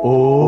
ओ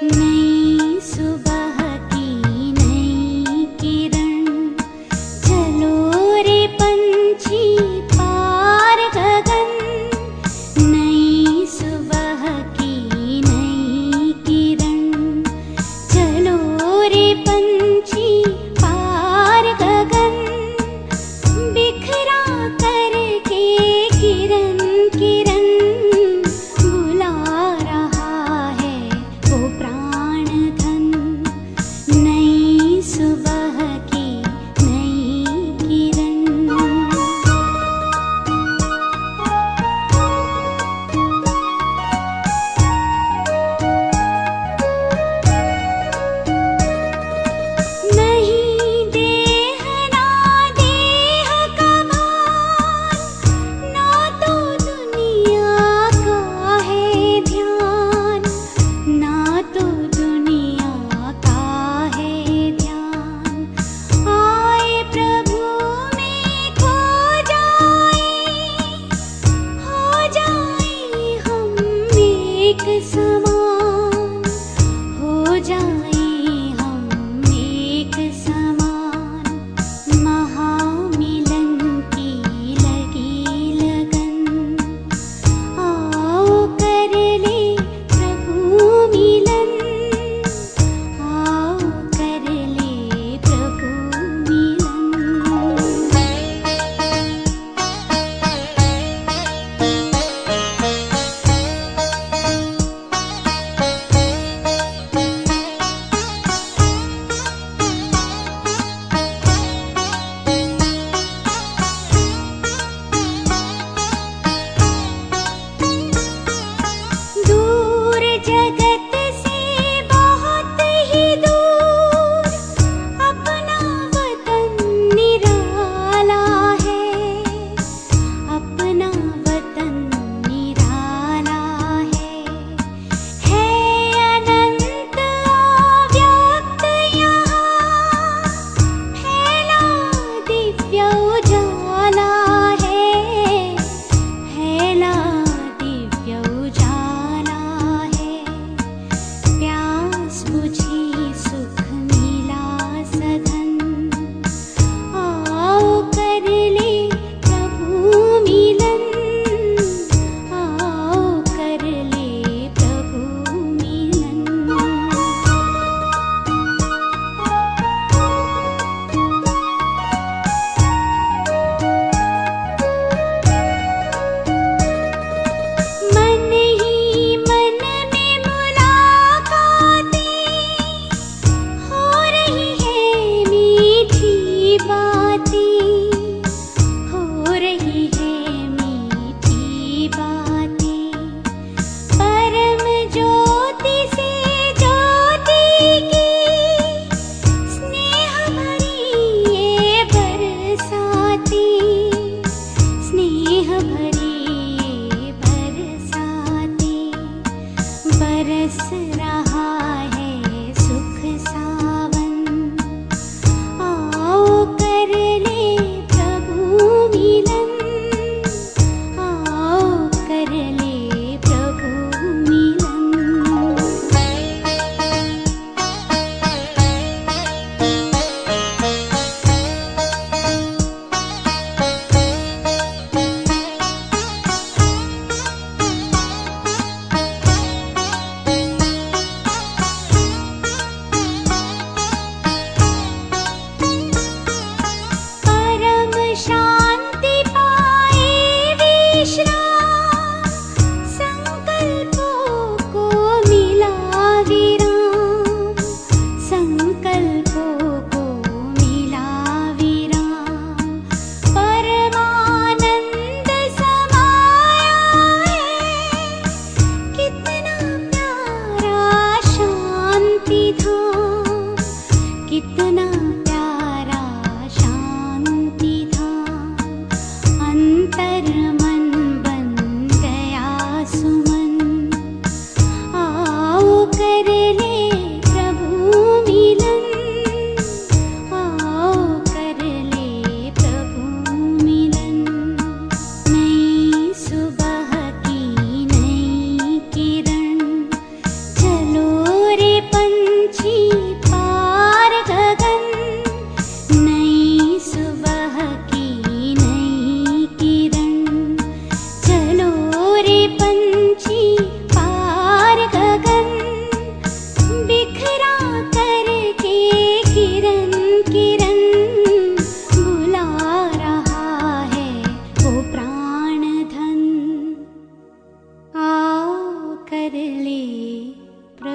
नई सुबह की नई किरण, चलो रे पंछी पार गगन। नई सुबह की नई किरण, चलो रे पंछी पार गगन। बिखरा करके किरण किरण, बुला रहा है वो प्राण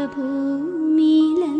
प्रभु मिलन।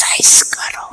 एक्सरसाइज करो।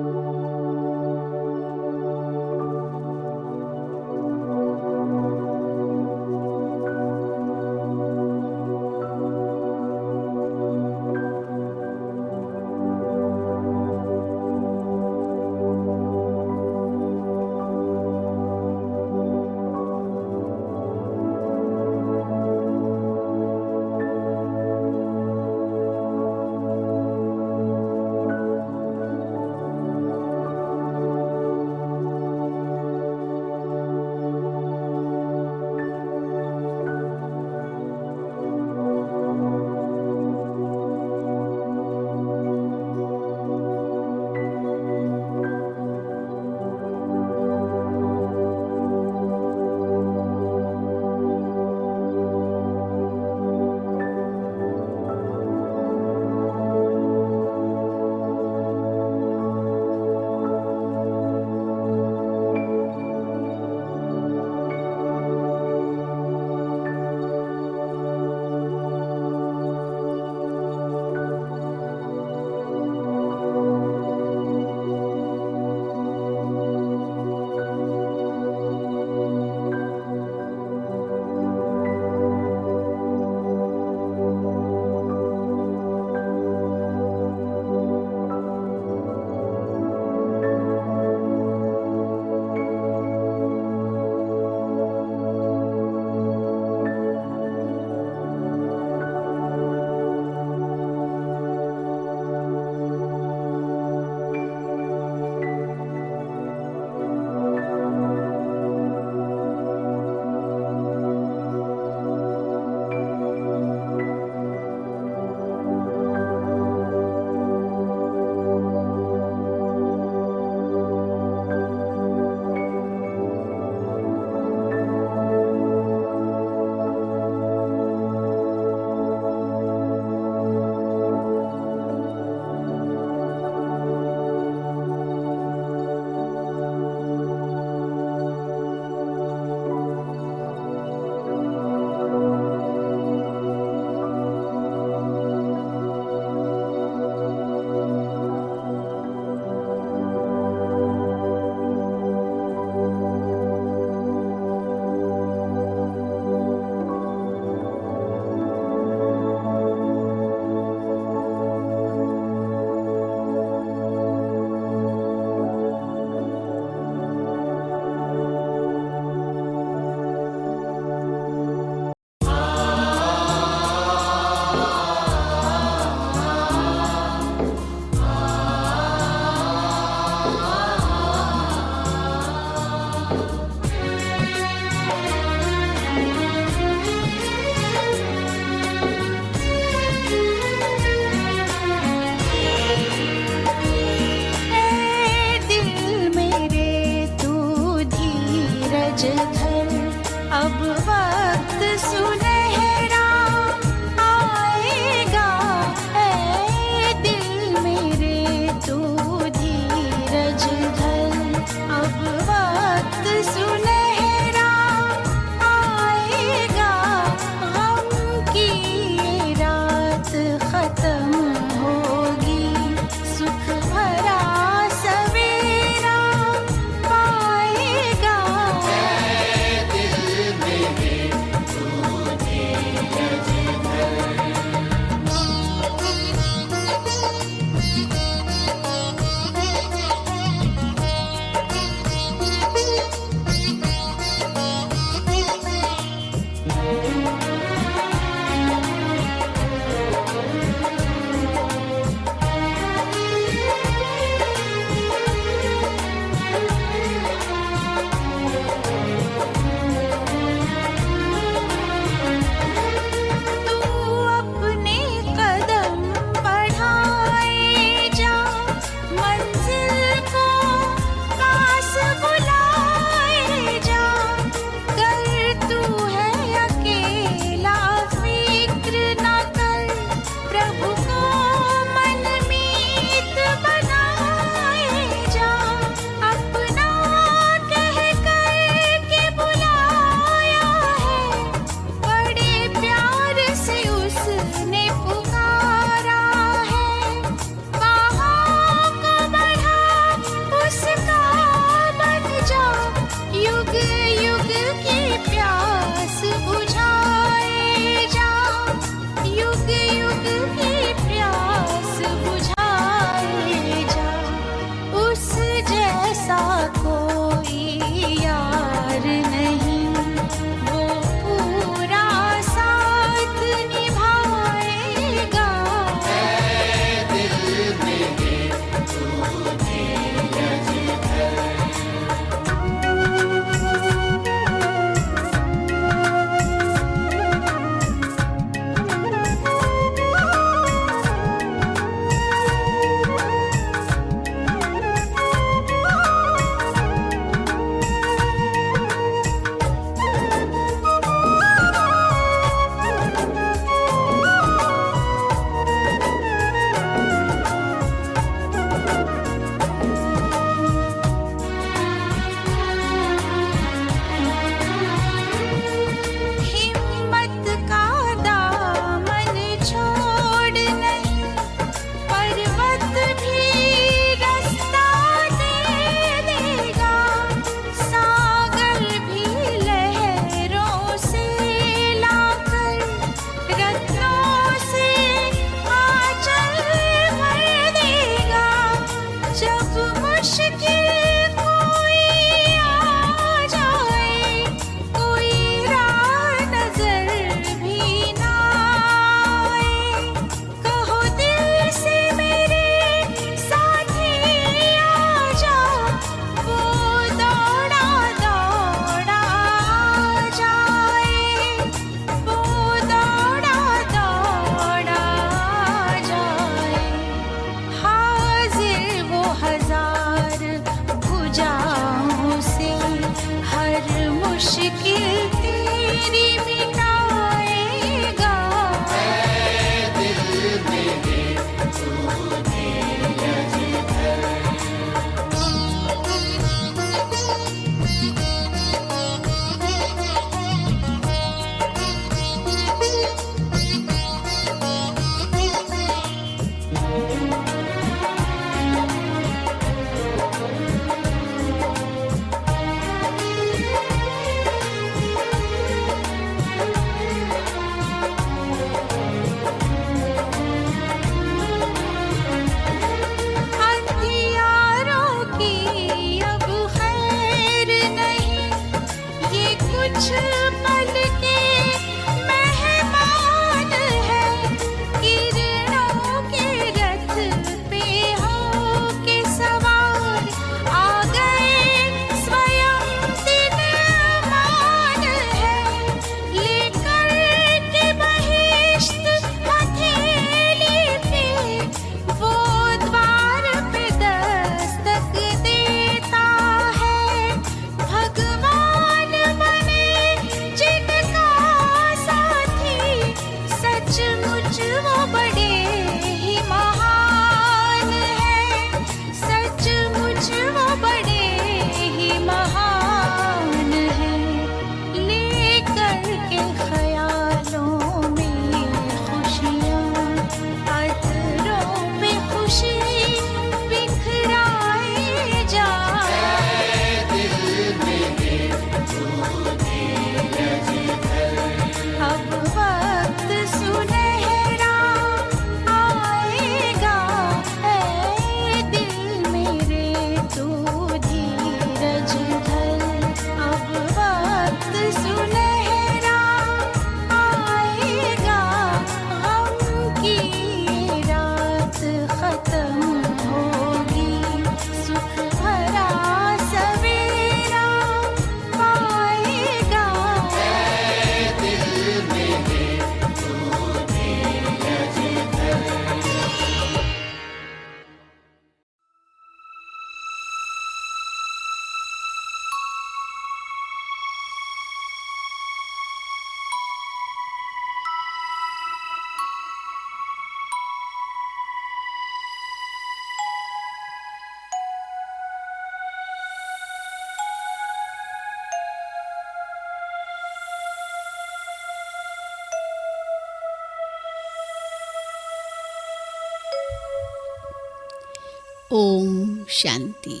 ओम शांति।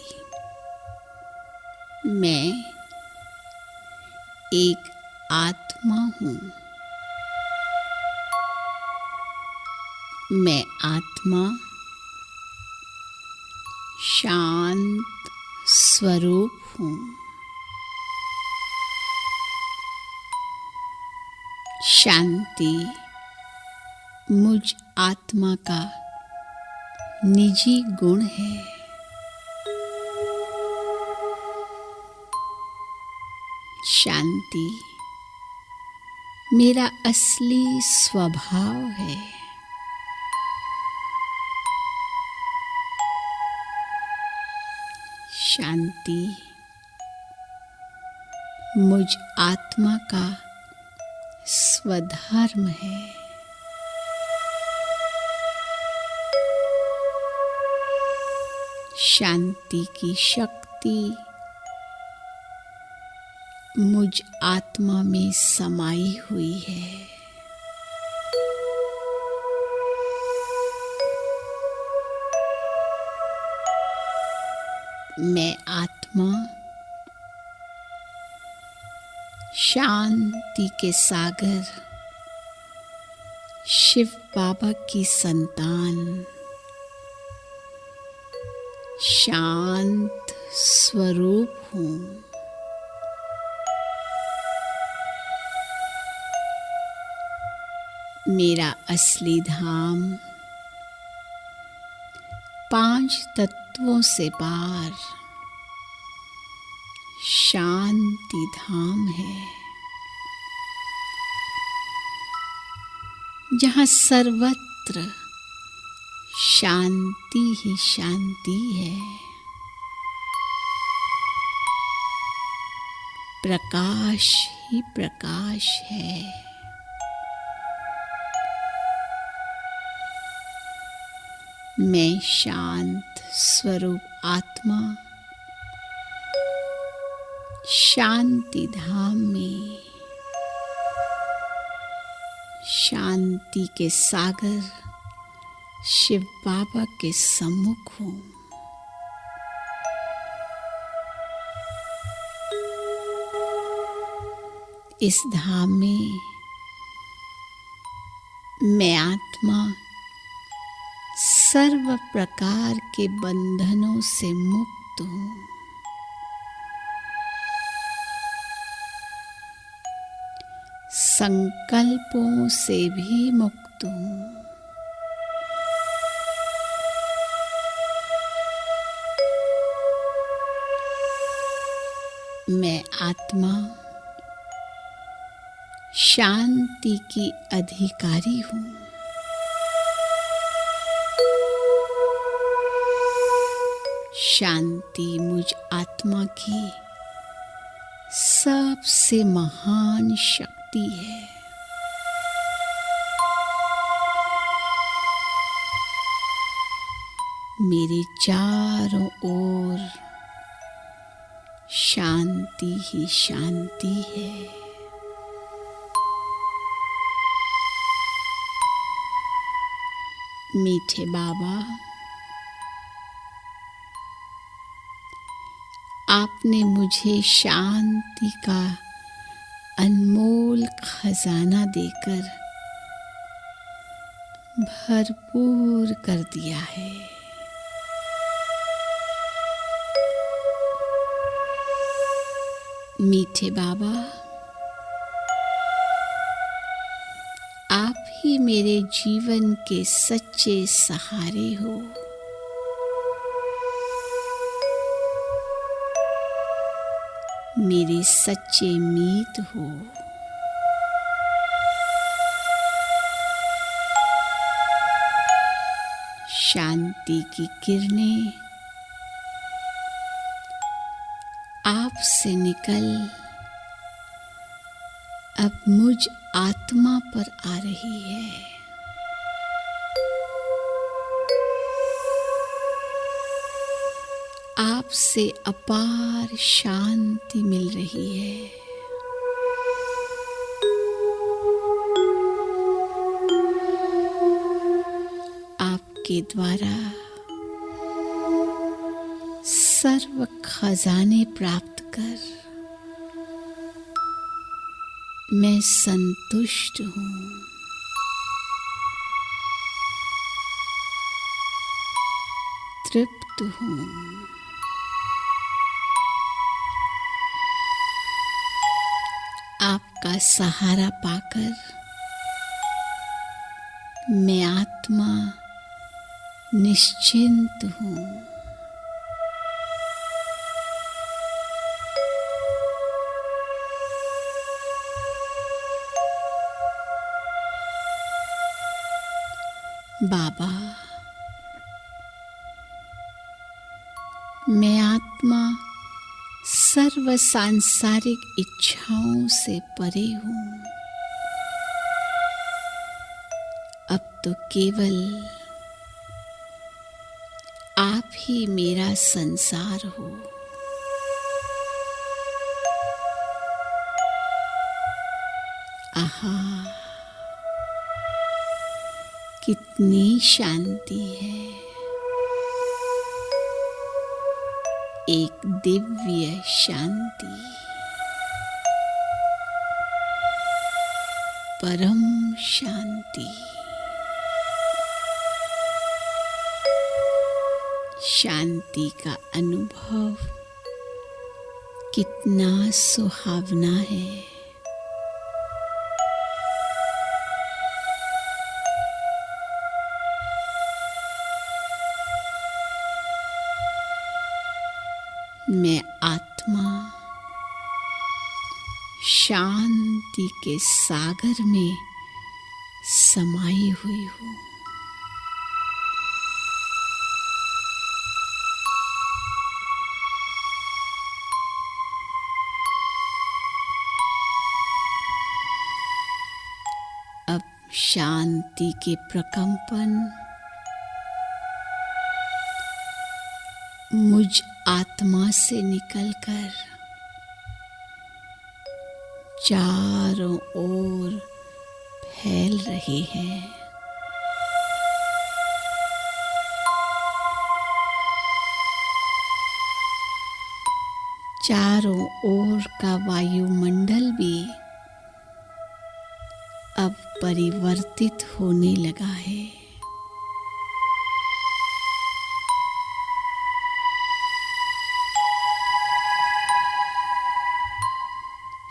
मैं एक आत्मा हूँ। मैं आत्मा शांत स्वरूप हूँ। शांति मुझ आत्मा का निजी गुण है। शांति मेरा असली स्वभाव है। शांति मुझ आत्मा का स्वधर्म है। शांति की शक्ति मुझ आत्मा में समाई हुई है। मैं आत्मा शांति के सागर शिव बाबा की संतान शांत स्वरूप हूँ। मेरा असली धाम 5 तत्वों से पार शांति धाम है, जहाँ सर्वत्र शांति ही शांति है। प्रकाश ही प्रकाश है। मैं शांत स्वरूप आत्मा शांति धाम में शांति के सागर शिव बाबा के सम्मुख हूँ। इस धाम में मैं आत्मा सर्व प्रकार के बंधनों से मुक्त हूँ। संकल्पों से भी मुक्त हूँ। मैं आत्मा शांति की अधिकारी हूँ। शांति मुझ आत्मा की सबसे महान शक्ति है। मेरे चारों ओर शांति ही शांति है। मीठे बाबा, आपने मुझे शांति का अनमोल खजाना देकर भरपूर कर दिया है। मीठे बाबा, आप ही मेरे जीवन के सच्चे सहारे हो। मेरे सच्चे मीत हो। शांति की किरणें आपसे निकल अब मुझ आत्मा पर आ रही है। आपसे अपार शांति मिल रही है। आपके द्वारा सर्व खजाने प्राप्त कर मैं संतुष्ट हूँ। तृप्त हूँ। आपका सहारा पाकर मैं आत्मा निश्चिंत हूँ। बाबा, मैं आत्मा सर्व सांसारिक इच्छाओं से परे हूँ। अब तो केवल आप ही मेरा संसार हो। आहा, कितनी शांति है। एक दिव्य शांति, परम शांति। शांति का अनुभव कितना सुहावना है। मैं आत्मा शांति के सागर में समाई हुई हूँ। अब शांति के प्रकंपन मुझ आत्मा से निकलकर चारों ओर फैल रही है। चारों ओर का वायुमंडल भी अब परिवर्तित होने लगा है।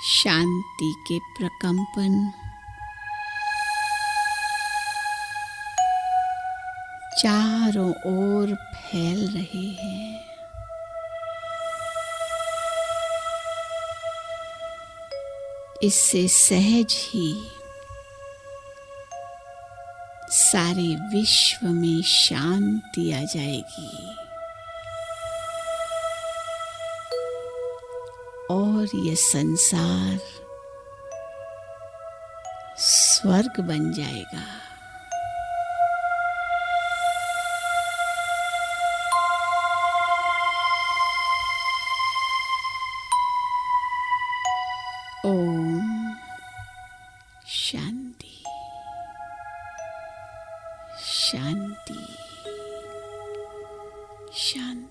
शांति के प्रकंपन चारों ओर फैल रहे हैं। इससे सहज ही सारे विश्व में शांति आ जाएगी और यह संसार स्वर्ग बन जाएगा। ओम शांति शांति शांति।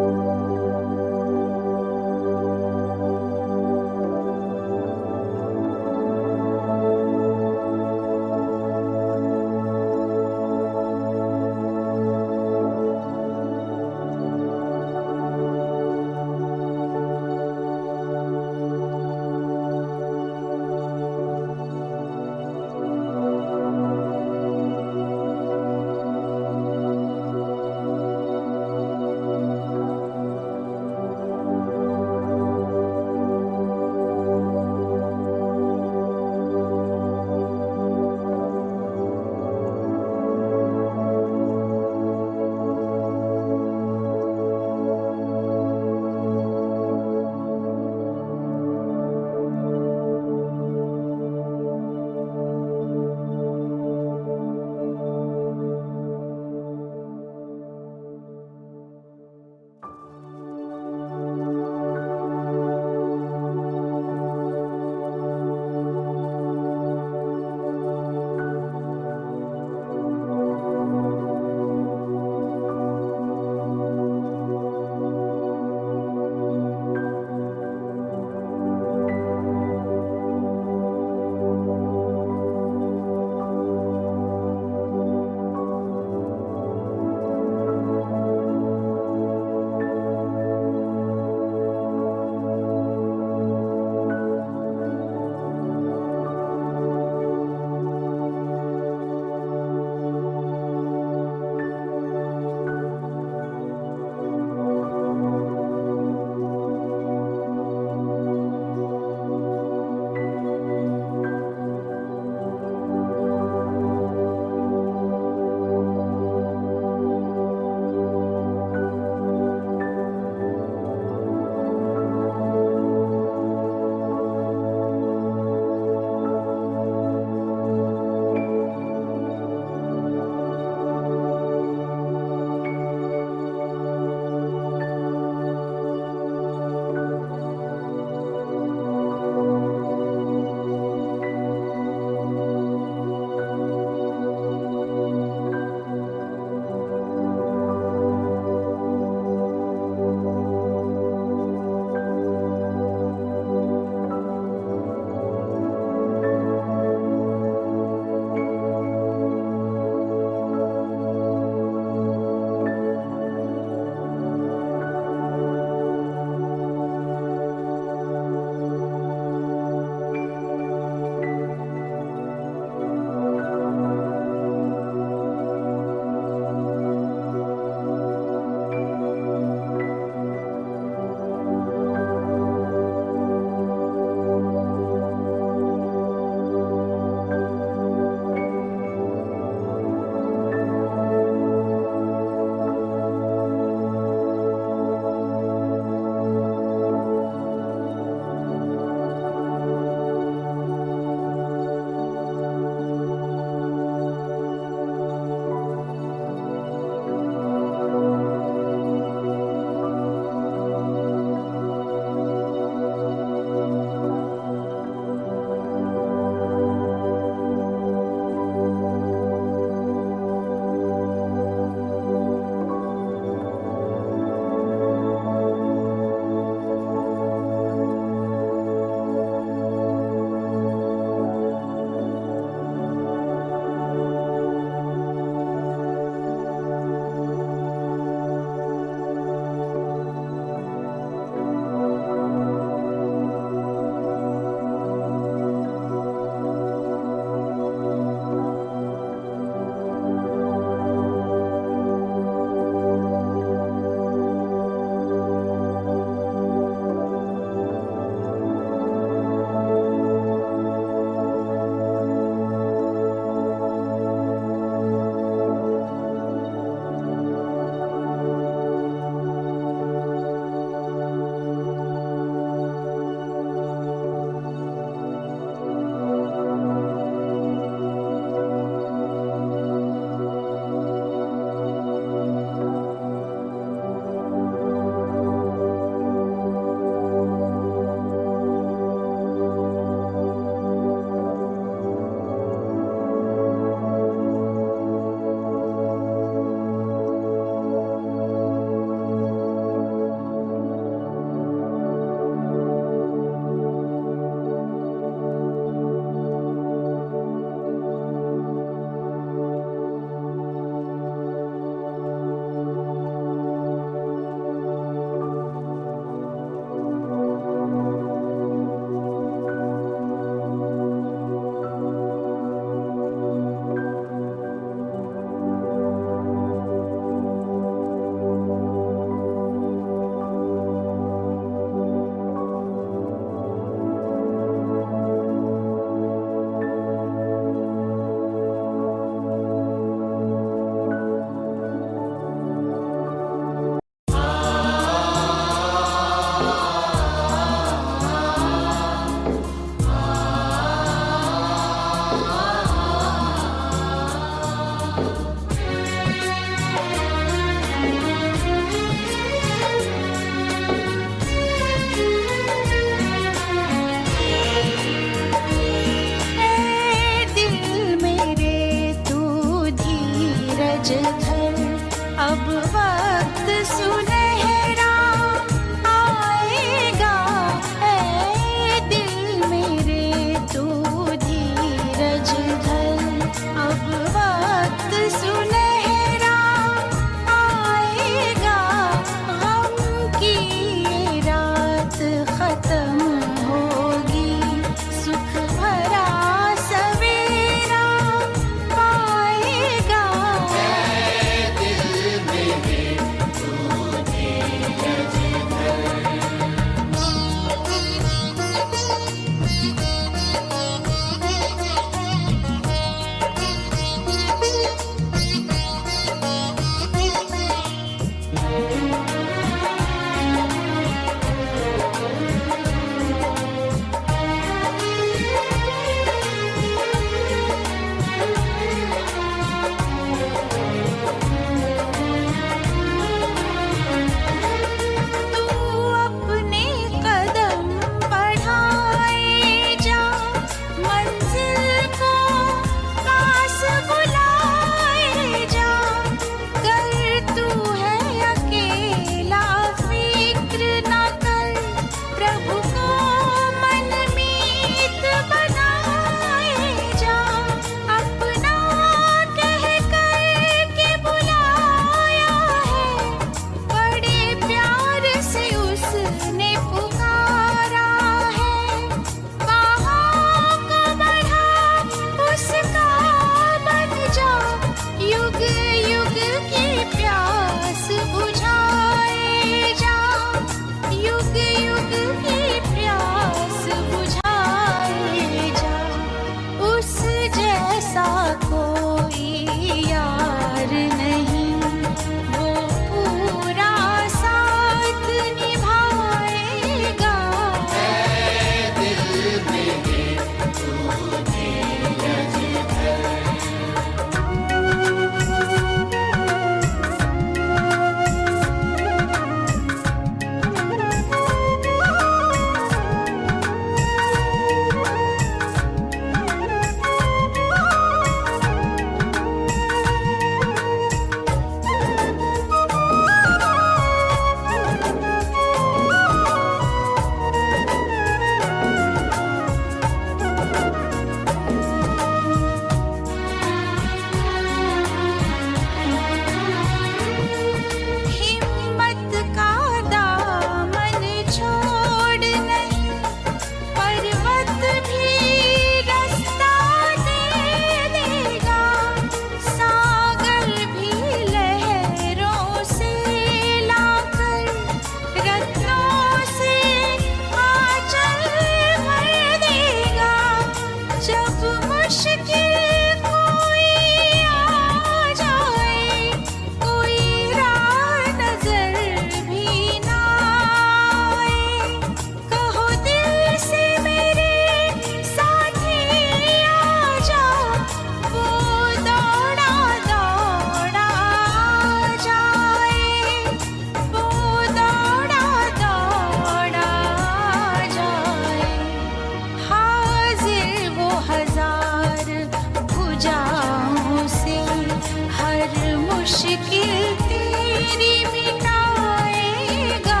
मुश्किल तेरी मिटाएगा।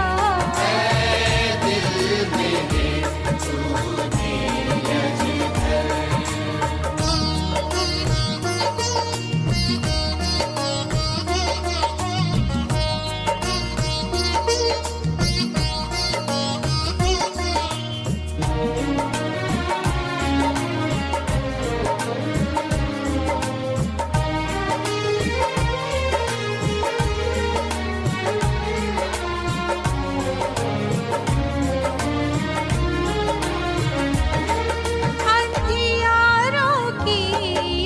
अंधियारों की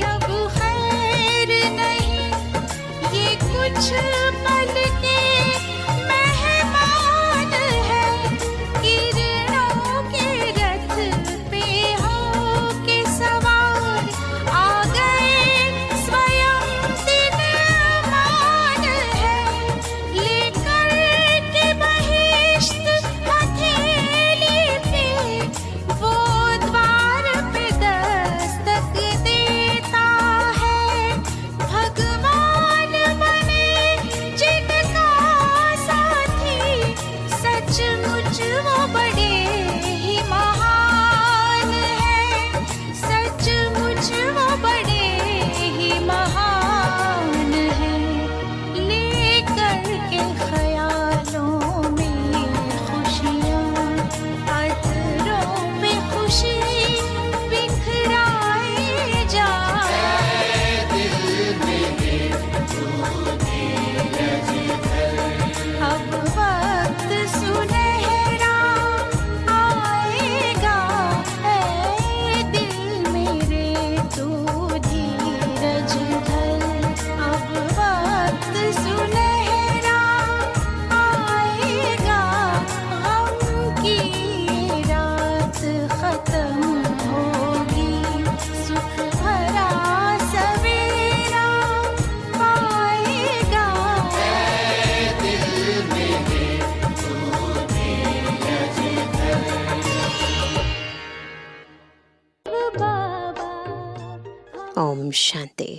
अब खैर नहीं, ये कुछ पल के मेहमान है। किरणों के रथ पे हो के सवार आ गए स्वयं दिन अमान है। लेकर के बहिश्त हथेली पे वो द्वार पे दस्तक देता है। भगवान बने जिनका साथी, सचमुच वो बड़े ही महान है। सचमुच वो बड़े ही महान है। लेकर के ख्यालों में खुशियाँ, अधरों पे खुशी बिखराए जा। अब वक्त सुनहरा आएगा, ऐ दिल मेरे तू धीरज धर। अब वक्त सुनहरा आएगा, गम की रात खत्म होगी, सुख भरा सवेरा पाएगा। ओम शांति।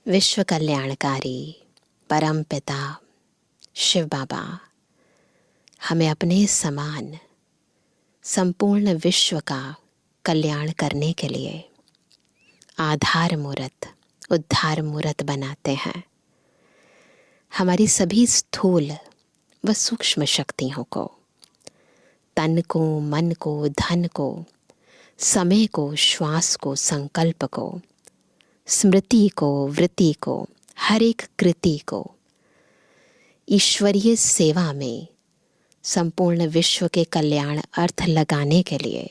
विश्व कल्याणकारी परम पिता शिव बाबा हमें अपने समान संपूर्ण विश्व का कल्याण करने के लिए आधार मूर्त, उद्धार मूर्त बनाते हैं। हमारी सभी स्थूल व सूक्ष्म शक्तियों को, तन को, मन को, धन को, समय को, श्वास को, संकल्प को, स्मृति को, वृत्ति को, हर एक कृति को ईश्वरीय सेवा में संपूर्ण विश्व के कल्याण अर्थ लगाने के लिए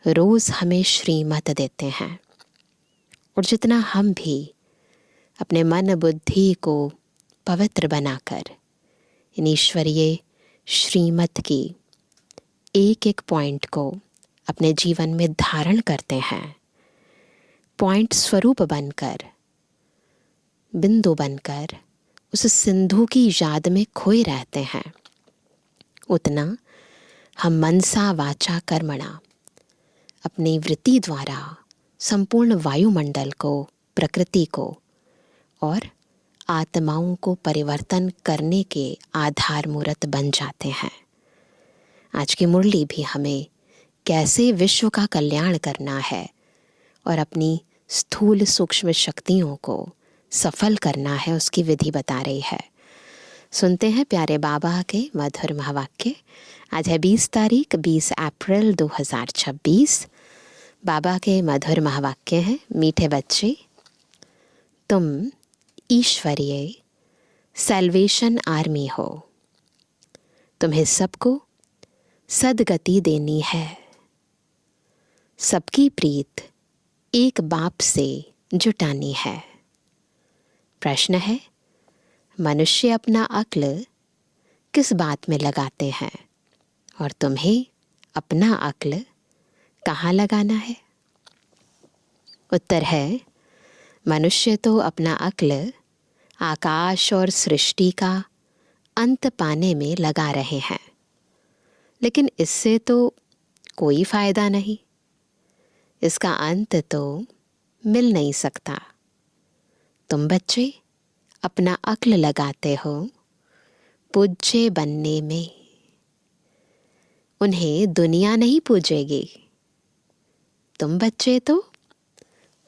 रोज हमें श्रीमत देते हैं। और जितना हम भी अपने मन बुद्धि को पवित्र बनाकर इन ईश्वरीय श्रीमत की एक एक पॉइंट को अपने जीवन में धारण करते हैं, पॉइंट स्वरूप बनकर, बिंदु बनकर उस सिंधु की याद में खोए रहते हैं, उतना हम मनसा वाचा कर्मणा अपनी वृत्ति द्वारा संपूर्ण वायुमंडल को, प्रकृति को और आत्माओं को परिवर्तन करने के आधार मूर्त बन जाते हैं। आज की मुरली भी हमें कैसे विश्व का कल्याण करना है और अपनी स्थूल सूक्ष्म शक्तियों को सफल करना है, उसकी विधि बता रही है। सुनते हैं प्यारे बाबा के मधुर महावाक्य। आज है 20 तारीख 20 अप्रैल 2026। बाबा के मधुर महावाक्य हैं। मीठे बच्चे, तुम ईश्वरीय सैल्वेशन आर्मी हो। तुम्हें सबको सदगति देनी है। सबकी प्रीत एक बाप से जुटानी है। प्रश्न है, मनुष्य अपना अक्ल किस बात में लगाते हैं और तुम्हें अपना अक्ल कहाँ लगाना है? उत्तर है, मनुष्य तो अपना अक्ल आकाश और सृष्टि का अंत पाने में लगा रहे हैं, लेकिन इससे तो कोई फायदा नहीं। इसका अंत तो मिल नहीं सकता। तुम बच्चे अपना अक्ल लगाते हो पूज्य बनने में। उन्हें दुनिया नहीं पूजेगी, तुम बच्चे तो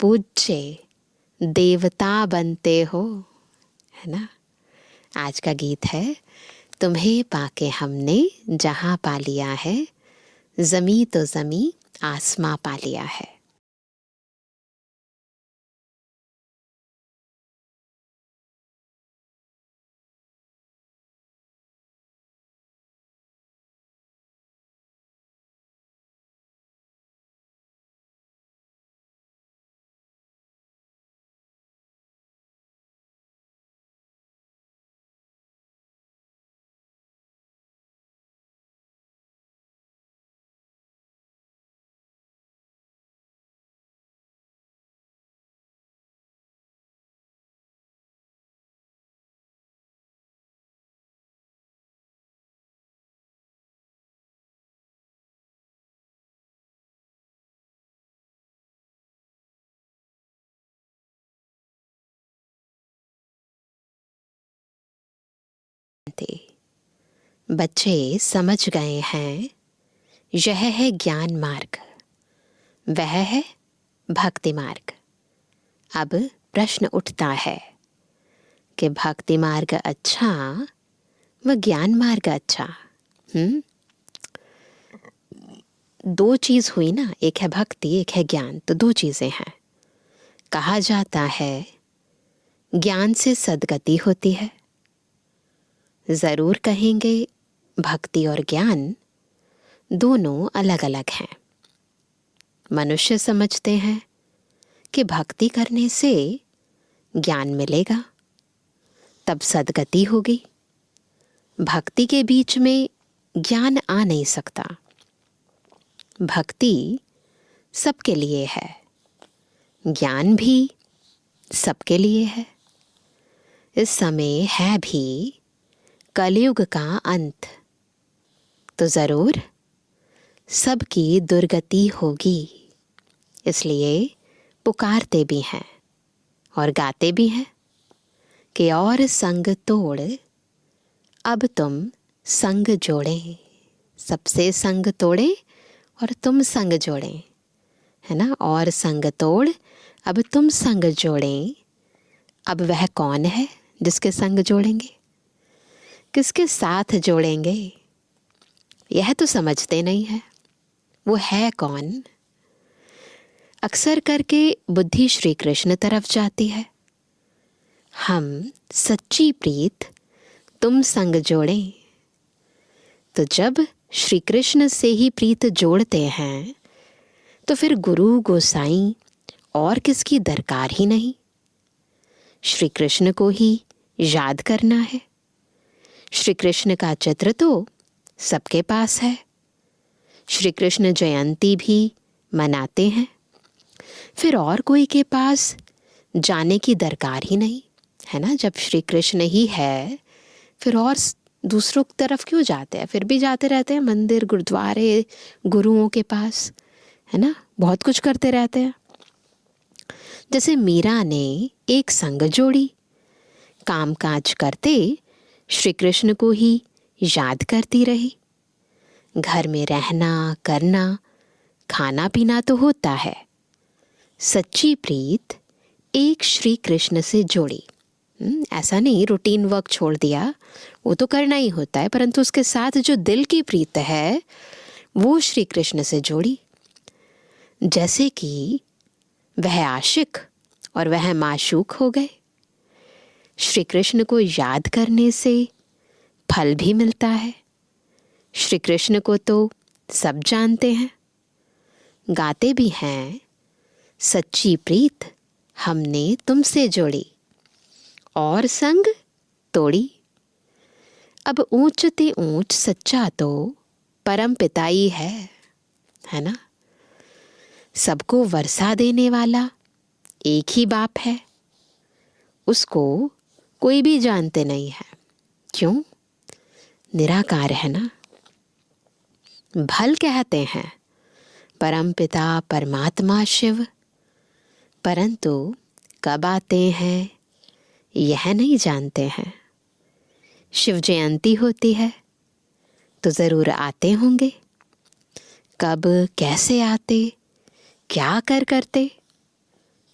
पूज्य देवता बनते हो, है ना। आज का गीत है, तुम्हें पाके हमने जहां पा लिया है, जमी तो जमी आसमां पा लिया है। बच्चे समझ गए हैं, यह है ज्ञान मार्ग, वह है भक्ति मार्ग। अब प्रश्न उठता है कि भक्ति मार्ग अच्छा व ज्ञान मार्ग अच्छा। दो चीज हुई ना, एक है भक्ति एक है ज्ञान, तो दो चीजें हैं। कहा जाता है ज्ञान से सद्गति होती है, जरूर कहेंगे भक्ति और ज्ञान दोनों अलग अलग हैं। मनुष्य समझते हैं कि भक्ति करने से ज्ञान मिलेगा, तब सद्गति होगी। भक्ति के बीच में ज्ञान आ नहीं सकता। भक्ति सबके लिए है, ज्ञान भी सबके लिए है। इस समय है भी कलयुग का अंत, तो जरूर सबकी दुर्गति होगी। इसलिए पुकारते भी हैं और गाते भी हैं कि और संग तोड़ अब तुम संग जोड़े। सबसे संग तोड़े और तुम संग जोड़े, है ना। और संग तोड़ अब तुम संग जोड़े। अब वह कौन है जिसके संग जोड़ेंगे, किसके साथ जोड़ेंगे, यह तो समझते नहीं है। वो है कौन? अक्सर करके बुद्धि श्री कृष्ण तरफ जाती है। हम सच्ची प्रीत तुम संग जोड़ें। तो जब श्री कृष्ण से ही प्रीत जोड़ते हैं तो फिर गुरु गोसाई और किसकी दरकार ही नहीं। श्री कृष्ण को ही याद करना है। श्री कृष्ण का चित्र तो सबके पास है। श्री कृष्ण जयंती भी मनाते हैं। फिर और कोई के पास जाने की दरकार ही नहीं, है ना। जब श्री कृष्ण ही है फिर और दूसरों की तरफ क्यों जाते हैं? फिर भी जाते रहते हैं मंदिर गुरुद्वारे गुरुओं के पास, है ना। बहुत कुछ करते रहते हैं। जैसे मीरा ने एक संग जोड़ी, काम काज करते श्री कृष्ण को ही याद करती रही। घर में रहना करना खाना पीना तो होता है, सच्ची प्रीत एक श्री कृष्ण से जोड़ी। ऐसा नहीं रूटीन वर्क छोड़ दिया, वो तो करना ही होता है, परंतु उसके साथ जो दिल की प्रीत है वो श्री कृष्ण से जोड़ी। जैसे कि वह आशिक और वह माशूक हो गए। श्री कृष्ण को याद करने से फल भी मिलता है। श्री कृष्ण को तो सब जानते हैं, गाते भी हैं, सच्ची प्रीत हमने तुमसे जोड़ी और संग तोड़ी। अब ऊंच ते ऊंच सच्चा तो परम पिता ही है ना। सबको वर्षा देने वाला एक ही बाप है, उसको कोई भी जानते नहीं है। क्यों? निराकार है ना। भल कहते हैं परम पिता परमात्मा शिव, परंतु कब आते हैं यह नहीं जानते हैं। शिव जयंती होती है तो ज़रूर आते होंगे। कब कैसे आते, क्या करते,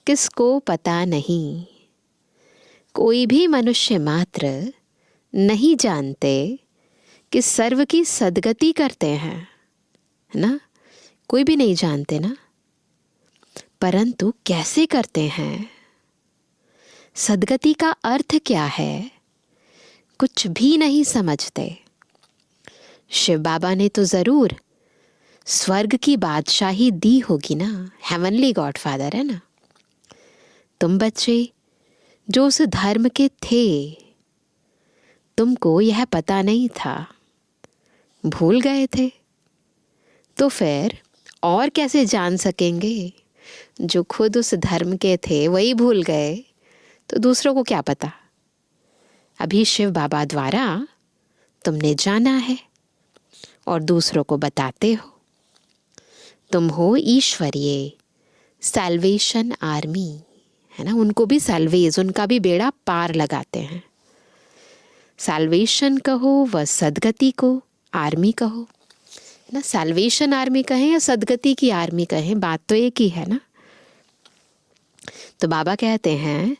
किसको पता नहीं। कोई भी मनुष्य मात्र नहीं जानते कि सर्व की सद्गति करते हैं, है ना। कोई भी नहीं जानते ना, परंतु कैसे करते हैं, सद्गति का अर्थ क्या है, कुछ भी नहीं समझते। शिव बाबा ने तो ज़रूर स्वर्ग की बादशाही दी होगी ना, हेवनली गॉडफादर है ना। तुम बच्चे जो उस धर्म के थे, तुमको यह पता नहीं था, भूल गए थे, तो फिर और कैसे जान सकेंगे। जो खुद उस धर्म के थे वही भूल गए तो दूसरों को क्या पता। अभी शिव बाबा द्वारा तुमने जाना है और दूसरों को बताते हो। तुम हो ईश्वरीय सैल्वेशन आर्मी, है ना। उनको भी सैल्वेज, उनका भी बेड़ा पार लगाते हैं। सैल्वेशन कहो व सद्गति को आर्मी कहो ना। सैल्वेशन आर्मी कहें या सद्गति की आर्मी कहें, बात तो एक ही है ना। तो बाबा कहते हैं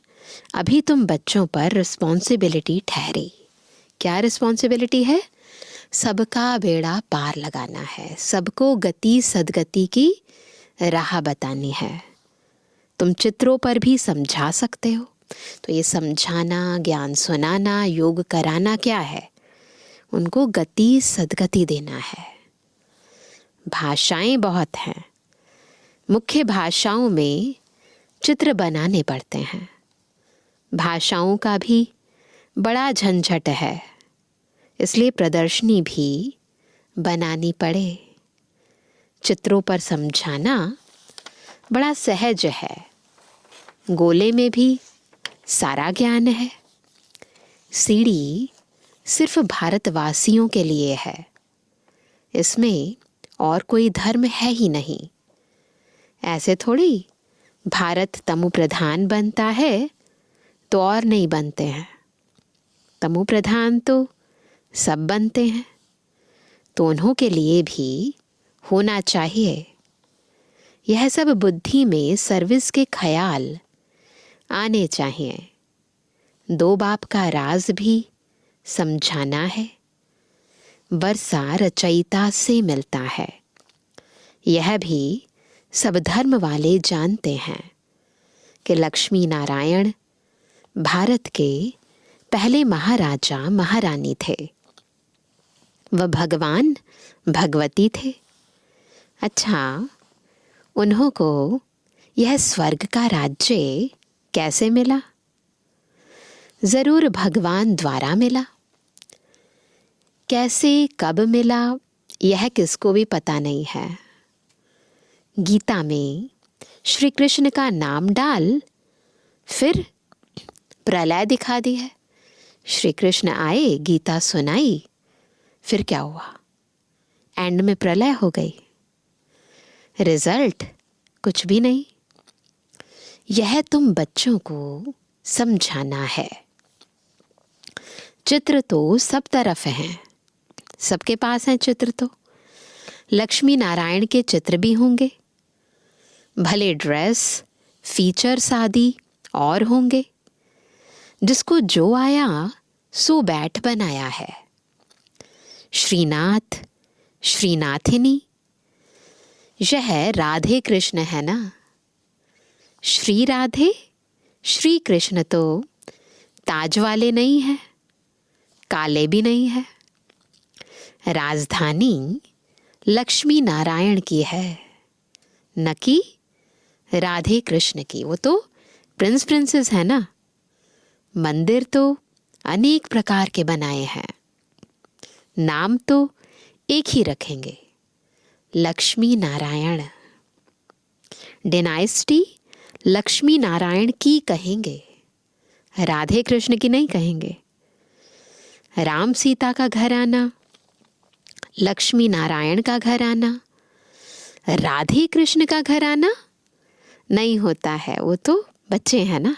अभी तुम बच्चों पर रिस्पॉन्सिबिलिटी ठहरी। क्या रिस्पॉन्सिबिलिटी है? सबका बेड़ा पार लगाना है, सबको गति सद्गति की राह बतानी है। तुम चित्रों पर भी समझा सकते हो। तो ये समझाना, ज्ञान सुनाना, योग कराना क्या है? उनको गति सद्गति देना है। भाषाएं बहुत हैं, मुख्य भाषाओं में चित्र बनाने पड़ते हैं। भाषाओं का भी बड़ा झंझट है, इसलिए प्रदर्शनी भी बनानी पड़े। चित्रों पर समझाना बड़ा सहज है। गोले में भी सारा ज्ञान है। सीढ़ी सिर्फ भारतवासियों के लिए है, इसमें और कोई धर्म है ही नहीं। ऐसे थोड़ी भारत तमु प्रधान बनता है तो और नहीं बनते हैं। तमु प्रधान तो सब बनते हैं, तो उन्हों के लिए भी होना चाहिए। यह सब बुद्धि में सर्विस के ख्याल आने चाहिए। दो बाप का राज भी समझाना है। वर्षा रचयिता से मिलता है, यह भी सब धर्म वाले जानते हैं कि लक्ष्मी नारायण भारत के पहले महाराजा महारानी थे। वह भगवान भगवती थे। अच्छा, उन्हों को यह स्वर्ग का राज्य कैसे मिला? जरूर भगवान द्वारा मिला। कैसे, कब मिला, यह किसको भी पता नहीं है। गीता में श्री कृष्ण का नाम डाल, फिर प्रलय दिखा दी है। श्री कृष्ण आए, गीता सुनाई, फिर क्या हुआ? एंड में प्रलय हो गई। रिजल्ट कुछ भी नहीं। यह तुम बच्चों को समझाना है। चित्र तो सब तरफ हैं, सबके पास हैं चित्र। तो लक्ष्मी नारायण के चित्र भी होंगे, भले ड्रेस, फीचर्स आदि और होंगे। जिसको जो आया सो बैठ बनाया है। श्रीनाथ, श्रीनाथिनी, यह राधे कृष्ण है ना। श्री राधे, श्री कृष्ण तो ताज वाले नहीं है, काले भी नहीं है। राजधानी लक्ष्मी नारायण की है, न कि राधे कृष्ण की। वो तो प्रिंस प्रिंसेस है ना। मंदिर तो अनेक प्रकार के बनाए हैं, नाम तो एक ही रखेंगे, लक्ष्मी नारायण। डायनेस्टी लक्ष्मी नारायण की कहेंगे, राधे कृष्ण की नहीं कहेंगे। राम सीता का घराना, लक्ष्मी नारायण का घराना, राधे कृष्ण का घराना नहीं होता है। वो तो बच्चे हैं ना।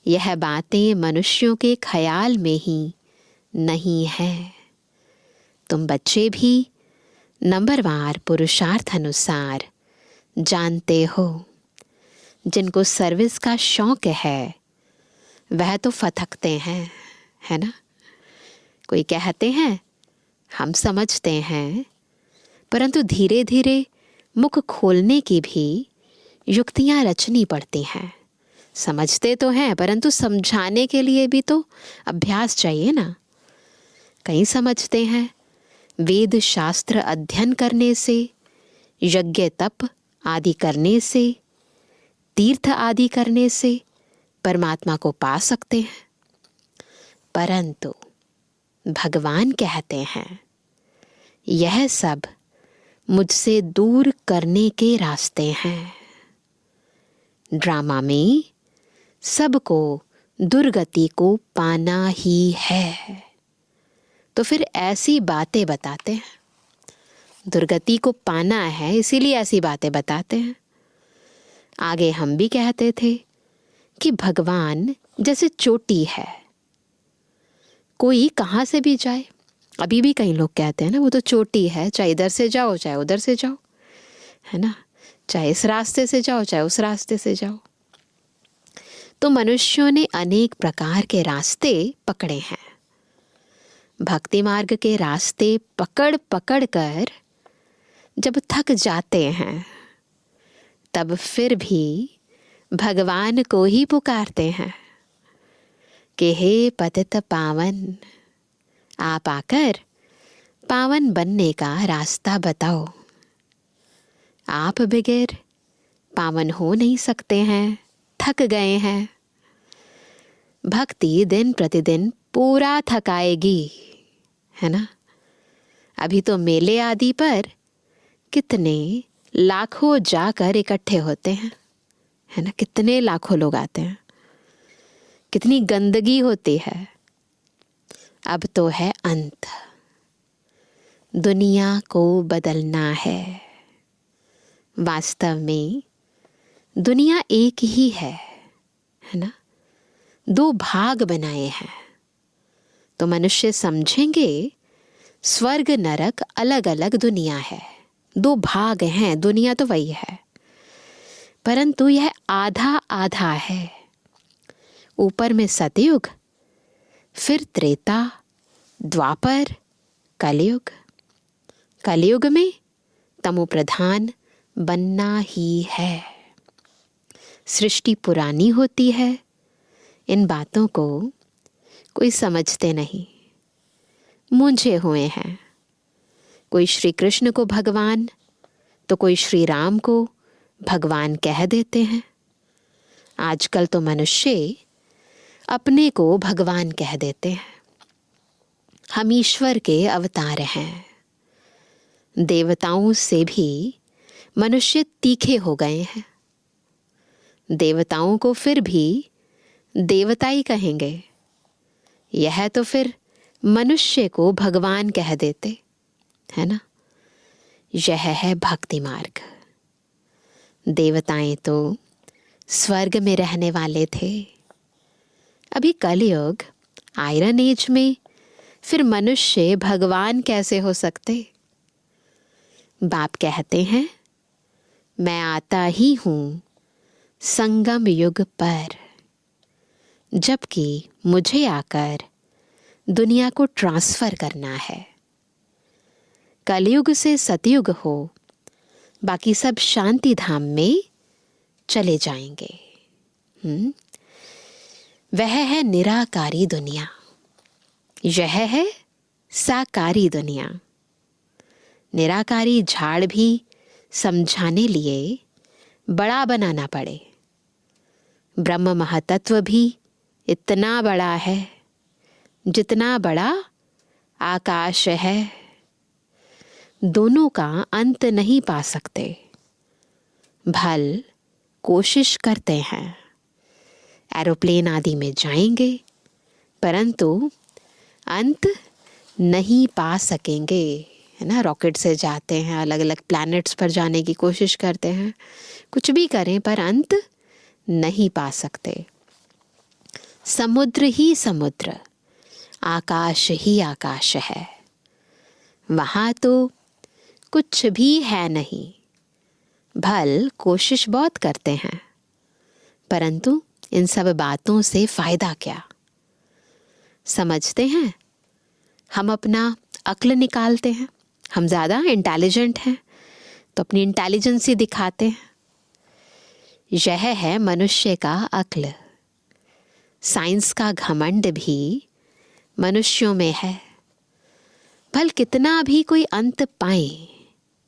यह बातें मनुष्यों के ख्याल में ही नहीं है। तुम बच्चे भी नंबरवार पुरुषार्थ अनुसार जानते हो। जिनको सर्विस का शौक है वह तो फथकते हैं, है ना। कोई कहते हैं हम समझते हैं, परंतु धीरे धीरे मुख खोलने की भी युक्तियां रचनी पड़ती हैं। समझते तो हैं परंतु समझाने के लिए भी तो अभ्यास चाहिए ना। कई समझते हैं वेद शास्त्र अध्ययन करने से, यज्ञ तप आदि करने से, तीर्थ आदि करने से परमात्मा को पा सकते हैं, परंतु भगवान कहते हैं यह सब मुझसे दूर करने के रास्ते हैं। ड्रामा में सबको दुर्गति को पाना ही है, तो फिर ऐसी बातें बताते हैं। दुर्गति को पाना है इसीलिए ऐसी बातें बताते हैं। आगे हम भी कहते थे कि भगवान जैसे चोटी है, कोई कहाँ से भी जाए। अभी भी कई लोग कहते हैं ना वो तो चोटी है, चाहे इधर से जाओ चाहे उधर से जाओ, है ना, चाहे इस रास्ते से जाओ चाहे उस रास्ते से जाओ। तो मनुष्यों ने अनेक प्रकार के रास्ते पकड़े हैं। भक्ति मार्ग के रास्ते पकड़ पकड़ कर जब थक जाते हैं तब फिर भी भगवान को ही पुकारते हैं कि हे पतित पावन, आप आकर पावन बनने का रास्ता बताओ। आप बगैर पावन हो नहीं सकते हैं, थक गए हैं। भक्ति दिन प्रतिदिन पूरा थकाएगी, है ना। अभी तो मेले आदि पर कितने लाखों जाकर इकट्ठे होते हैं, है ना, कितने लाखों लोग आते हैं, कितनी गंदगी होती है। अब तो है अंत, दुनिया को बदलना है। वास्तव में दुनिया एक ही है ना। दो भाग बनाए हैं तो मनुष्य समझेंगे स्वर्ग नरक अलग अलग दुनिया है। दो भाग हैं, दुनिया तो वही है, परंतु यह आधा आधा है। ऊपर में सतयुग, फिर त्रेता, द्वापर, कलयुग। कलयुग में तमो प्रधान बनना ही है। सृष्टि पुरानी होती है, इन बातों को कोई समझते नहीं, मूंझे हुए हैं। कोई श्री कृष्ण को भगवान तो कोई श्री राम को भगवान कह देते हैं। आजकल तो मनुष्य अपने को भगवान कह देते हैं। हम ईश्वर के अवतार हैं। देवताओं से भी मनुष्य तीखे हो गए हैं। देवताओं को फिर भी देवता ही कहेंगे, यह तो फिर मनुष्य को भगवान कह देते, है ना। यह है भक्ति मार्ग। देवताएं तो स्वर्ग में रहने वाले थे। अभी कलयुग आयरन एज में फिर मनुष्य भगवान कैसे हो सकते। बाप कहते हैं मैं आता ही हूं संगम युग पर, जबकि मुझे आकर दुनिया को ट्रांसफर करना है। कलयुग से सतयुग हो, बाकी सब शांति धाम में चले जाएंगे। वह है निराकारी दुनिया, यह है साकारी दुनिया। निराकारी झाड़ भी समझाने लिए बड़ा बनाना पड़े। ब्रह्म महातत्व भी इतना बड़ा है जितना बड़ा आकाश है। दोनों का अंत नहीं पा सकते। भल कोशिश करते हैं, एरोप्लेन आदि में जाएंगे, परंतु अंत नहीं पा सकेंगे, है ना। रॉकेट से जाते हैं, अलग अलग प्लैनेट्स पर जाने की कोशिश करते हैं, कुछ भी करें पर अंत नहीं पा सकते। समुद्र ही समुद्र, आकाश ही आकाश है। वहाँ तो कुछ भी है नहीं। भल कोशिश बहुत करते हैं, परंतु इन सब बातों से फायदा क्या? समझते हैं हम अपना अक्ल निकालते हैं, हम ज़्यादा इंटेलिजेंट हैं तो अपनी इंटेलिजेंसी दिखाते हैं। यह है मनुष्य का अक्ल। साइंस का घमंड भी मनुष्यों में है। भल कितना भी कोई अंत पाए,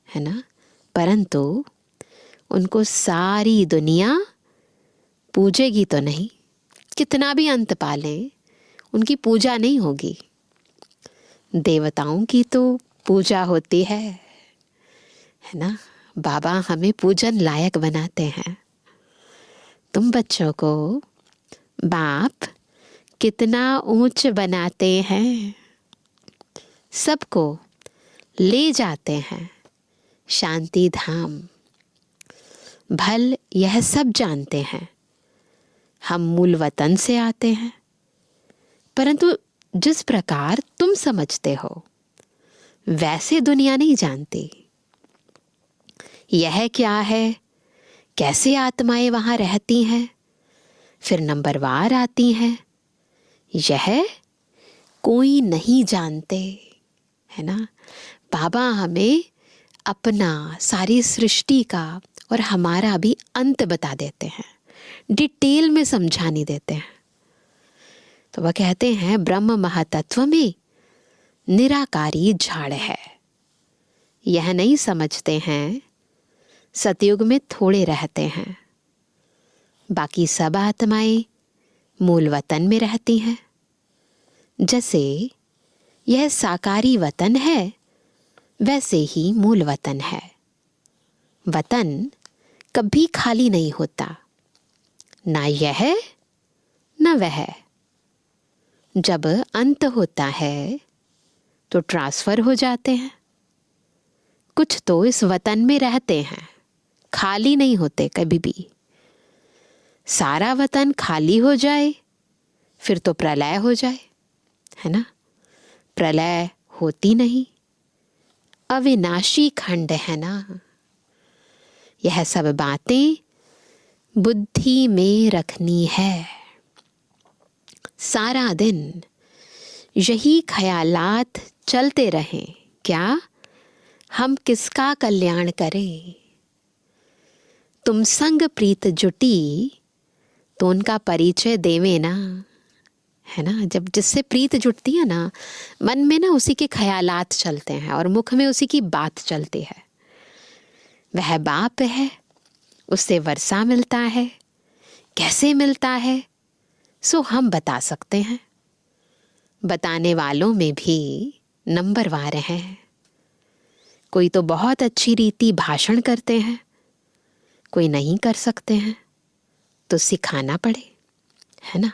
है ना, परंतु उनको सारी दुनिया पूजेगी तो नहीं। कितना भी अंत पाले, उनकी पूजा नहीं होगी। देवताओं की तो पूजा होती है ना। बाबा हमें पूजन लायक बनाते हैं। तुम बच्चों को बाप कितना ऊंच बनाते हैं, सबको ले जाते हैं शांति धाम। भल यह सब जानते हैं हम मूल वतन से आते हैं, परंतु जिस प्रकार तुम समझते हो वैसे दुनिया नहीं जानती। यह क्या है, कैसे आत्माएं वहां रहती हैं, फिर नंबरवार आती हैं, यह कोई नहीं जानते, है ना। बाबा हमें अपना सारी सृष्टि का और हमारा भी अंत बता देते हैं, डिटेल में समझा नहीं देते हैं। तो वह कहते हैं ब्रह्म महातत्व में निराकारी झाड़ है। यह नहीं समझते हैं सतयुग में थोड़े रहते हैं, बाकी सब आत्माएं मूल वतन में रहती हैं। जैसे यह साकारी वतन है, वैसे ही मूल वतन है। वतन कभी खाली नहीं होता, ना यह ना वह। जब अंत होता है तो ट्रांसफर हो जाते हैं। कुछ तो इस वतन में रहते हैं, खाली नहीं होते कभी भी। सारा वतन खाली हो जाए फिर तो प्रलय हो जाए, है ना। प्रलय होती नहीं, अविनाशी खंड है ना। यह सब बातें बुद्धि में रखनी है। सारा दिन यही ख्यालात चलते रहें, क्या हम किसका कल्याण करें। तुम संग प्रीत जुटी तो उनका परिचय देवे ना, है ना। जब जिससे प्रीत जुटती है ना, मन में ना उसी के ख्यालात चलते हैं और मुख में उसी की बात चलती है। वह बाप है, उससे वर्षा मिलता है। कैसे मिलता है सो हम बता सकते हैं। बताने वालों में भी नंबरवार हैं। कोई तो बहुत अच्छी रीति भाषण करते हैं, कोई नहीं कर सकते हैं तो सिखाना पड़े, है ना।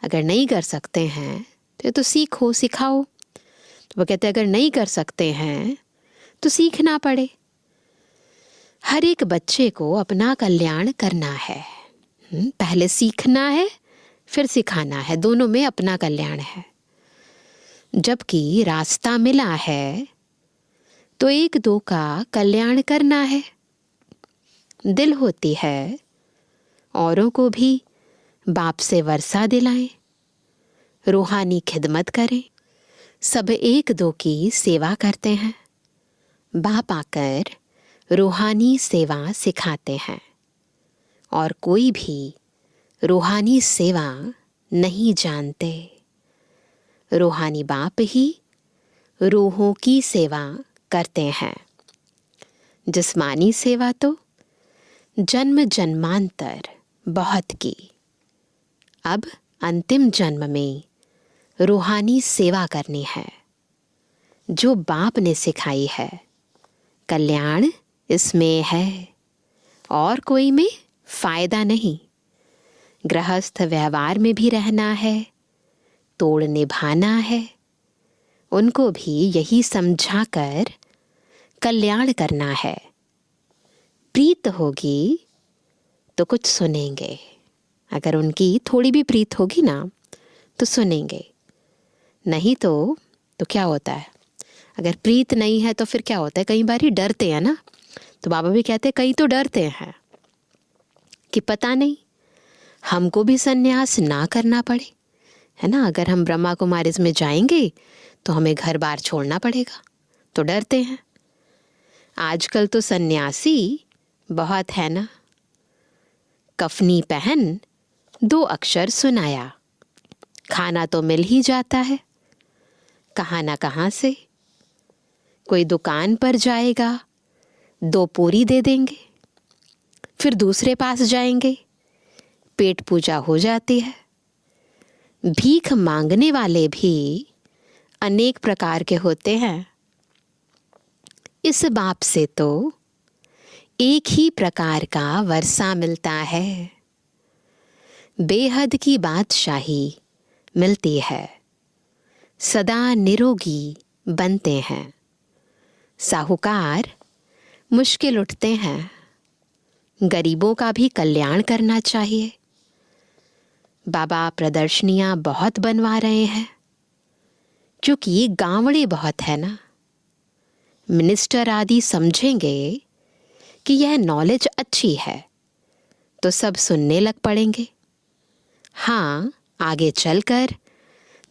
अगर नहीं कर सकते हैं तो ये तो सीखो, सिखाओ। तो वो कहते हैं अगर नहीं कर सकते हैं तो सीखना पड़े। हर एक बच्चे को अपना कल्याण करना है। पहले सीखना है फिर सिखाना है, दोनों में अपना कल्याण है। जबकि रास्ता मिला है तो एक दो का कल्याण करना है। दिल होती है औरों को भी बाप से वर्षा दिलाएं, रूहानी खिदमत करें। सब एक दो की सेवा करते हैं। बाप आकर रूहानी सेवा सिखाते हैं और कोई भी रूहानी सेवा नहीं जानते। रूहानी बाप ही रूहों की सेवा करते हैं। जिस्मानी सेवा तो जन्म जन्मांतर बहुत की। अब अंतिम जन्म में रूहानी सेवा करनी है जो बाप ने सिखाई है। कल्याण इसमें है और कोई में फायदा नहीं। गृहस्थ व्यवहार में भी रहना है, तोड़ निभाना है। उनको भी यही समझाकर कल्याण करना है। प्रीत होगी तो कुछ सुनेंगे। अगर उनकी थोड़ी भी प्रीत होगी ना तो सुनेंगे, नहीं तो क्या होता है, अगर प्रीत नहीं है तो फिर क्या होता है, कई बार ही डरते हैं ना। तो बाबा भी कहते हैं कई तो डरते हैं कि पता नहीं हमको भी सन्यास ना करना पड़े, है ना। अगर हम ब्रह्मा कुमारीज में जाएंगे तो हमें घर बार छोड़ना पड़ेगा, तो डरते हैं। आजकल तो सन्यासी बहुत है ना, कफनी पहन 2 अक्षर सुनाया, खाना तो मिल ही जाता है, कहाँ ना कहाँ से। कोई दुकान पर जाएगा, 2 पूरी दे देंगे, फिर दूसरे पास जाएंगे, पेट पूजा हो जाती है। भीख मांगने वाले भी अनेक प्रकार के होते हैं। इस बाप से तो एक ही प्रकार का वर्षा मिलता है, बेहद की बादशाही मिलती है, सदा निरोगी बनते हैं। साहूकार मुश्किल उठते हैं, गरीबों का भी कल्याण करना चाहिए। बाबा प्रदर्शनियां बहुत बनवा रहे हैं, क्योंकि गांवड़े बहुत है ना। मिनिस्टर आदि समझेंगे कि यह नॉलेज अच्छी है तो सब सुनने लग पड़ेंगे। हाँ, आगे चलकर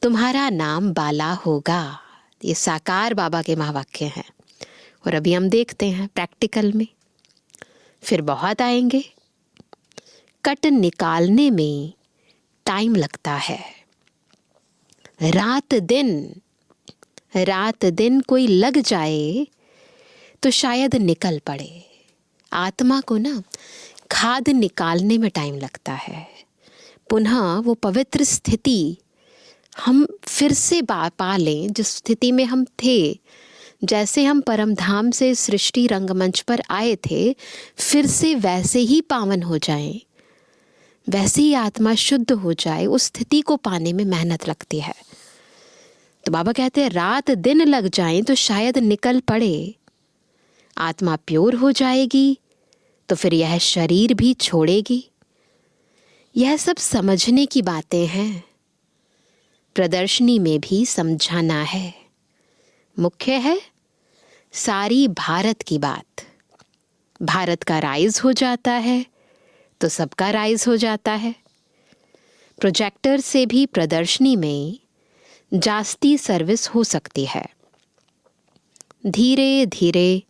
तुम्हारा नाम बाला होगा। ये साकार बाबा के महावाक्य हैं, और अभी हम देखते हैं प्रैक्टिकल में। फिर बहुत आएंगे, कट निकालने में टाइम लगता है। रात दिन कोई लग जाए तो शायद निकल पड़े। आत्मा को ना खाद निकालने में टाइम लगता है, पुनः वो पवित्र स्थिति हम फिर से पा लें जिस स्थिति में हम थे। जैसे हम परमधाम से सृष्टि रंगमंच पर आए थे, फिर से वैसे ही पावन हो जाएं, वैसे ही आत्मा शुद्ध हो जाए, उस स्थिति को पाने में मेहनत लगती है। तो बाबा कहते हैं रात दिन लग जाएं तो शायद निकल पड़े। आत्मा प्योर हो जाएगी तो फिर यह शरीर भी छोड़ेगी। यह सब समझने की बातें हैं, प्रदर्शनी में भी समझाना है। मुख्य है सारी भारत की बात। भारत का राइज हो जाता है तो सबका राइज हो जाता है। प्रोजेक्टर से भी प्रदर्शनी में जास्ती सर्विस हो सकती है। धीरे धीरे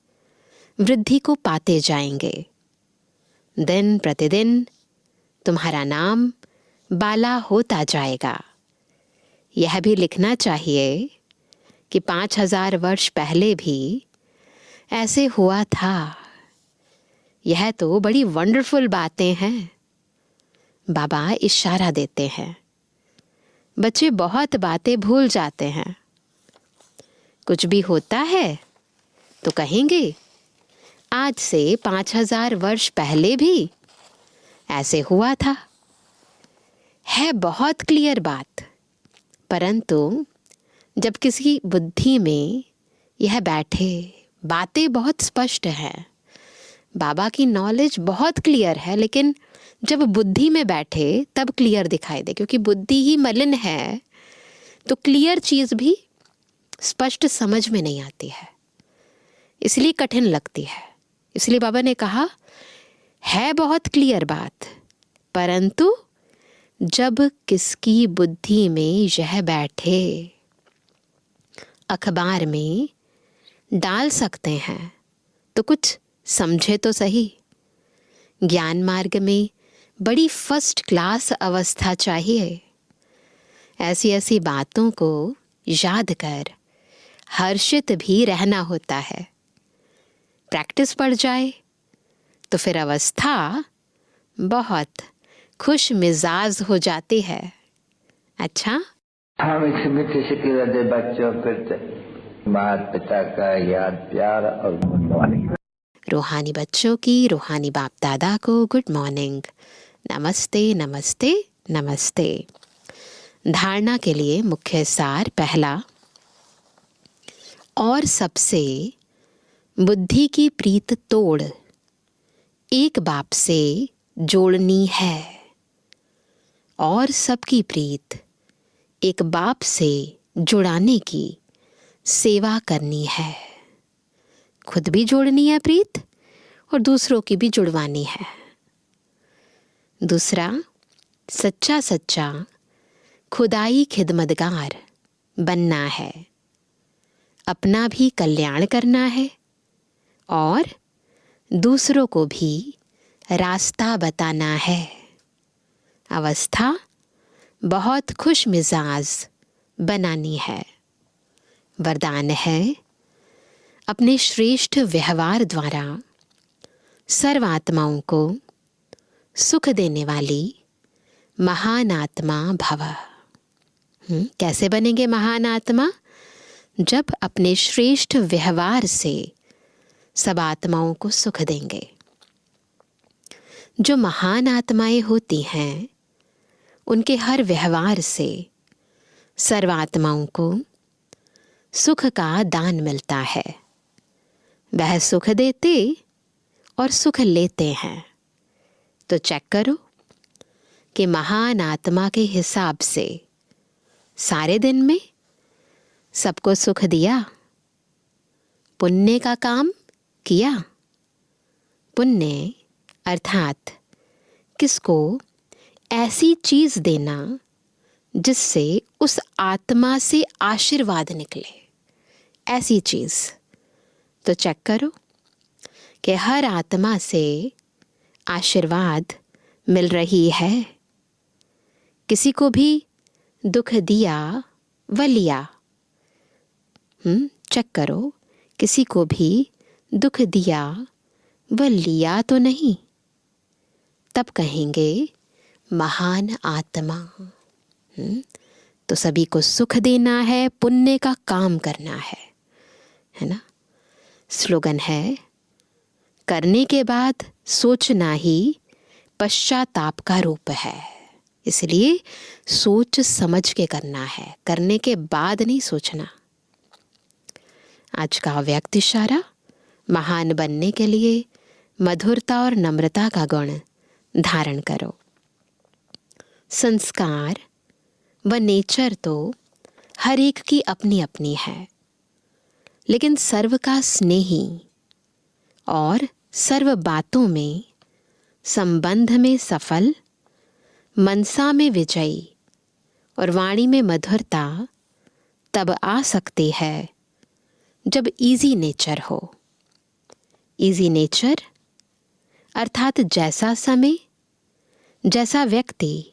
वृद्धि को पाते जाएंगे। दिन प्रतिदिन तुम्हारा नाम बाला होता जाएगा। यह भी लिखना चाहिए कि 5000 वर्ष पहले भी ऐसे हुआ था। यह तो बड़ी वंडरफुल बातें हैं। बाबा इशारा देते हैं। बच्चे बहुत बातें भूल जाते हैं। कुछ भी होता है तो कहेंगे आज से 5000 वर्ष पहले भी ऐसे हुआ था। है बहुत क्लियर बात, परंतु जब किसी बुद्धि में यह बैठे, बातें बहुत स्पष्ट हैं, बाबा की नॉलेज बहुत क्लियर है, लेकिन जब बुद्धि में बैठे तब क्लियर दिखाई दे, क्योंकि बुद्धि ही मलिन है तो क्लियर चीज भी स्पष्ट समझ में नहीं आती है, इसलिए कठिन लगती है। इसलिए बाबा ने कहा है बहुत क्लियर बात, परंतु जब किसकी बुद्धि में यह बैठे, अखबार में डाल सकते हैं तो कुछ समझे तो सही। ज्ञान मार्ग में बड़ी फर्स्ट क्लास अवस्था चाहिए। ऐसी ऐसी बातों को याद कर हर्षित भी रहना होता है। प्रैक्टिस पड़ जाए तो फिर अवस्था बहुत खुश मिजाज हो जाती है। अच्छा, हम इस मीठे से दे बच्चों पर माता पिता का याद प्यार और गुड मॉर्निंग। रूहानी बच्चों की रूहानी बाप दादा को गुड मॉर्निंग, नमस्ते नमस्ते नमस्ते। धारणा के लिए मुख्य सार पहला, और सबसे बुद्धि की प्रीत तोड़ एक बाप से जोड़नी है, और सबकी प्रीत एक बाप से जुड़ाने की सेवा करनी है। खुद भी जोड़नी है प्रीत और दूसरों की भी जुड़वानी है। दूसरा, सच्चा सच्चा खुदाई खिदमतगार बनना है। अपना भी कल्याण करना है और दूसरों को भी रास्ता बताना है। अवस्था बहुत खुश मिजाज बनानी है। वरदान है अपने श्रेष्ठ व्यवहार द्वारा सर्व आत्माओं को सुख देने वाली महान आत्मा भव। कैसे बनेंगे महान आत्मा? जब अपने श्रेष्ठ व्यवहार से सब आत्माओं को सुख देंगे। जो महान आत्माएं होती हैं उनके हर व्यवहार से सर्व आत्माओं को सुख का दान मिलता है। वह सुख देते और सुख लेते हैं। तो चेक करो कि महान आत्मा के हिसाब से सारे दिन में सबको सुख दिया, पुण्य का काम किया। पुण्य अर्थात किसको ऐसी चीज देना जिससे उस आत्मा से आशीर्वाद निकले, ऐसी चीज। तो चेक करो कि हर आत्मा से आशीर्वाद मिल रही है। किसी को भी दुख दिया व लिया। चेक करो, किसी को भी दुख दिया व लिया तो नहीं, तब कहेंगे महान आत्मा। तो सभी को सुख देना है, पुण्य का काम करना है ना। स्लोगन है, करने के बाद सोचना ही पश्चाताप का रूप है। इसलिए सोच समझ के करना है, करने के बाद नहीं सोचना। आज का व्यक्त इशारा, महान बनने के लिए मधुरता और नम्रता का गुण धारण करो। संस्कार व नेचर तो हर एक की अपनी अपनी है, लेकिन सर्व का स्नेही और सर्व बातों में संबंध में सफल, मनसा में विजयी और वाणी में मधुरता तब आ सकती है जब इजी नेचर हो। इजी नेचर अर्थात जैसा समय, जैसा व्यक्ति,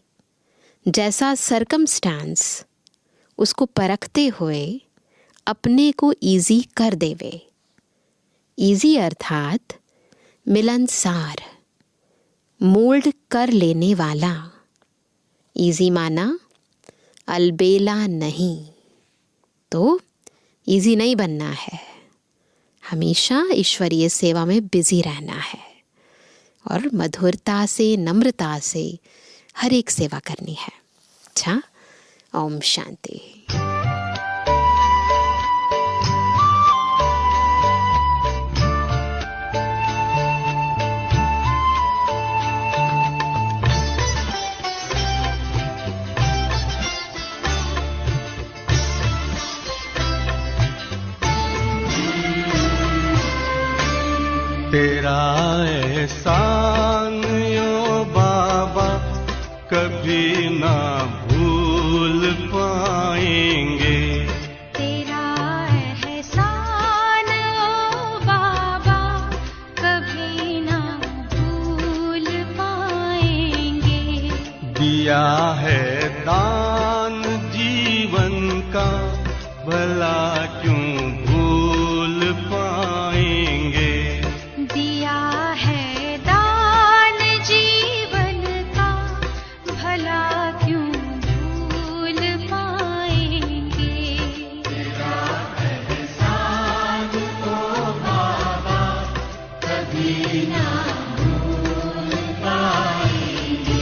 जैसा सरकमस्टांस उसको परखते हुए अपने को इजी कर देवे। इजी अर्थात मिलनसार, मोल्ड कर लेने वाला। इजी माना अलबेला नहीं। तो इजी नहीं बनना है, हमेशा ईश्वरीय सेवा में बिजी रहना है और मधुरता से, नम्रता से हर एक सेवा करनी है। अच्छा, ओम शांति। तेरा एहसान यो बाबा कभी ना भूल पाएंगे। तेरा एहसान ओ बाबा कभी ना भूल पाएंगे। दिया है दान जीवन का भला क्यों भूल पाएंगे। दिया है दान जीवन का भला क्यों भूल पाएंगे। तेरा एहसान तो बाबा कभी ना भूल पाएंगे।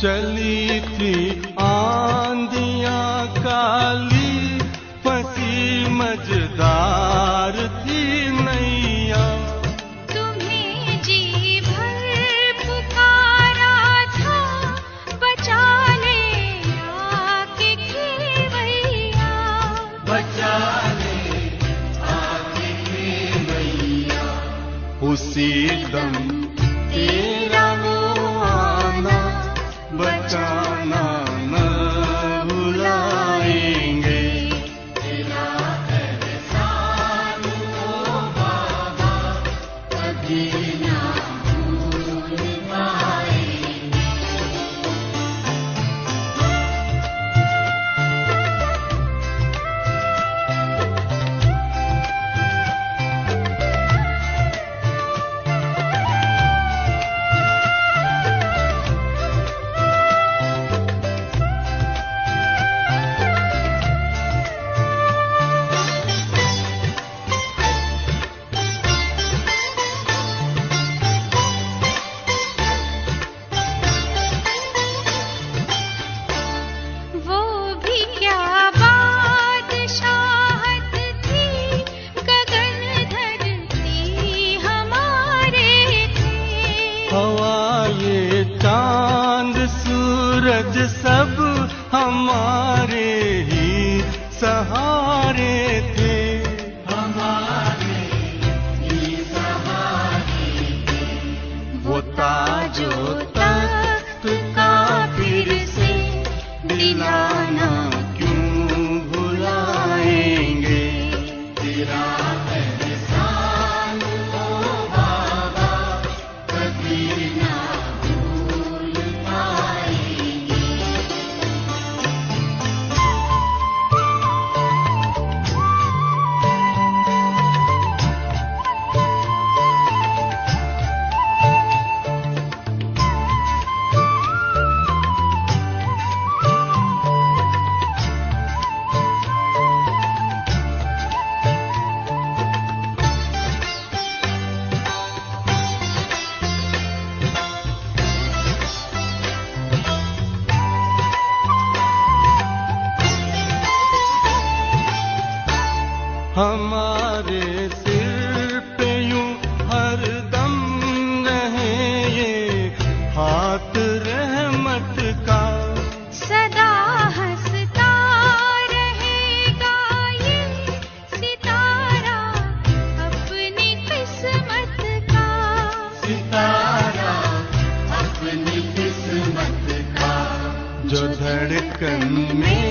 चली थी आंधियां काली, फंसी मझदार थी नैया। तुम्हें जी भर पुकारा था, बचा ले आके खेवैया। बचा ले आके खेवैया। उसी दम तेरा वो आना, बचाना न भुलाएंगे। तेरा एहसान ओ बाबा, कभी ना भूल पाएंगे। वो भी क्या बादशाहत थी, गगन धरती हमारे थे। हवा ये चांद सूरज सब हमारे ही सहारे थे। हमारे ही सहारे थे। वो ताजो तख्त का फिर से दिलाना क्यों भुलाएंगे। तेरा एहसान ओ बाबा, कभी ना भूल पाएंगे। हमारे सिर पे यूं हरदम रहे ये हाथ रहमत का। सदा हंसता रहेगा ये सितारा, अपनी किस्मत का। सितारा अपनी किस्मत का। जो धड़कन में